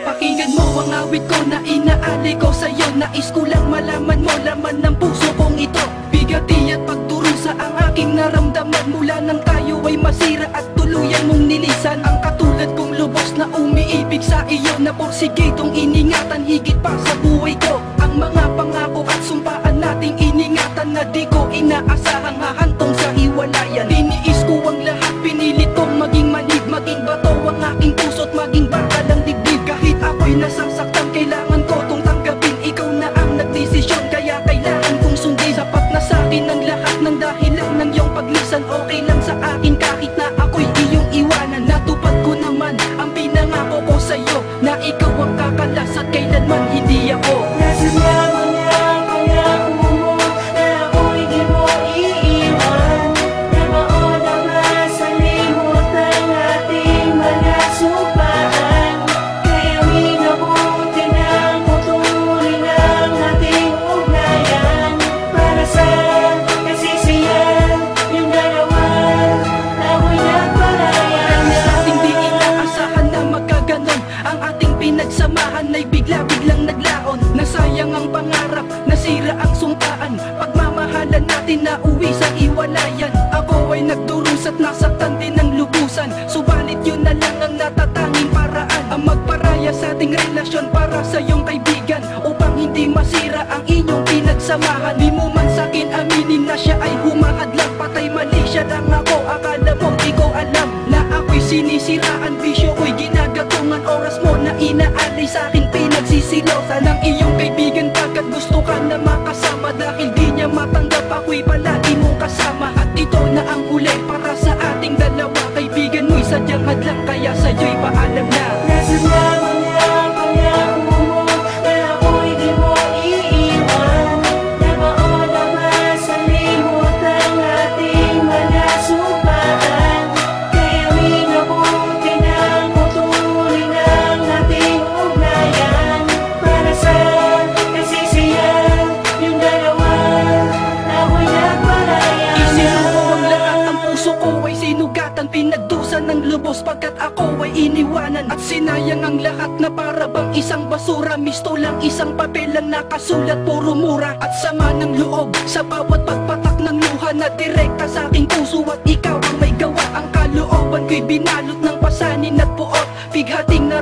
Pakinggan mo ang awit ko na inaali ko sa'yo. Nais ko lang malaman mo laman ng puso kong ito. Bigati at pagdurusa ang aking naramdaman. Mula nang tayo ay masira at tuluyan mong nilisan. Ang katulad kong lubos na umiibig sa iyo, na porsige itong iningatan higit pa sa buhay ko. Ang mga pangako at sumpaan nating iningatan na di ko inaasahang hahantong sa hiwalayan. Tiniis ko ang lahat, pinilit kong maging manhid, maging bato ang aking puso't maging bakal ang dibdib. Kahit ako'y nasasaktan, kailangan ko tong tanggapin. Ikaw na ang nagdesisyon, kaya kailangan kong sundin. Sapat na sa'kin ang lahat ng dahilan ng iyong paglisan. Okay lang sa akin kahit na ako'y iyong iwanan. Natupad ko naman ang pinangako ko sa'yo, na ikaw ang kakalas at kailanman hindi ako. Nasasabi niya ang pangako mo na ako'y di mo iiwan. Nabaon ang masalimot ang ating mga sumpaan. Kaya minabuti ng putulin ang ating ugnayan. Para sa kasisiyan, yung dalawa ako'y nagpalayan na. Sa ating di inaasahan na magkaganon, ang ating pinagsamahan ay bigla-biglang naglaon. Nasayang ang pangarap, nasira ang sumpaan. Pagmamahalan natin na uwi sa iwalayan. Ako ay nagdurus at nasaktan din ng lubusan. Subalit yun na lang ang natatanging paraan, ang magparaya sa ating relasyon para sa iyong kaibigan. Upang hindi masira ang inyong pinagsamahan. Di mo man sa'kin aminin na siya ay humahadlang. Patay mali siya lang ako, akala mo di ko alam na ako'y sinisiraan. Bisyo ko'y ginagatungan, oras mo na inaalay sa'kin pinagsisilosan ng iyong kaibigan. Pagkat gusto ka na makasama, dahil di niya matanggap ako'y palagi mong kasama. At ito na ang huli para sa ating dalawa. Kaibigan mo'y sadyang hadlang, kaya sa'yo'y paalam na. Nasasabi niya ang pangako mo na ako'y di mo iiwan. Nabaon ang masalimot ang ating mga sumpaan. Kaya minabuti ng putulin ang ating ugnayan. Para sa kasisiyan, yung dalawa ako'y nagpalayan na. Isino ko ang lahat, ang puso ko ay sinugatan. Pinagdusan ng lubos pagkat ako ay iniwanan. At sinayang ang lahat na para bang isang basura. Misto lang isang papel ang nakasulat, puro mura. At sama ng loob sa bawat pagpatak ng luha na direkta sa aking puso. At ikaw ang may gawa, ang kalooban ko'y binalot ng pasanin at puot. Bighating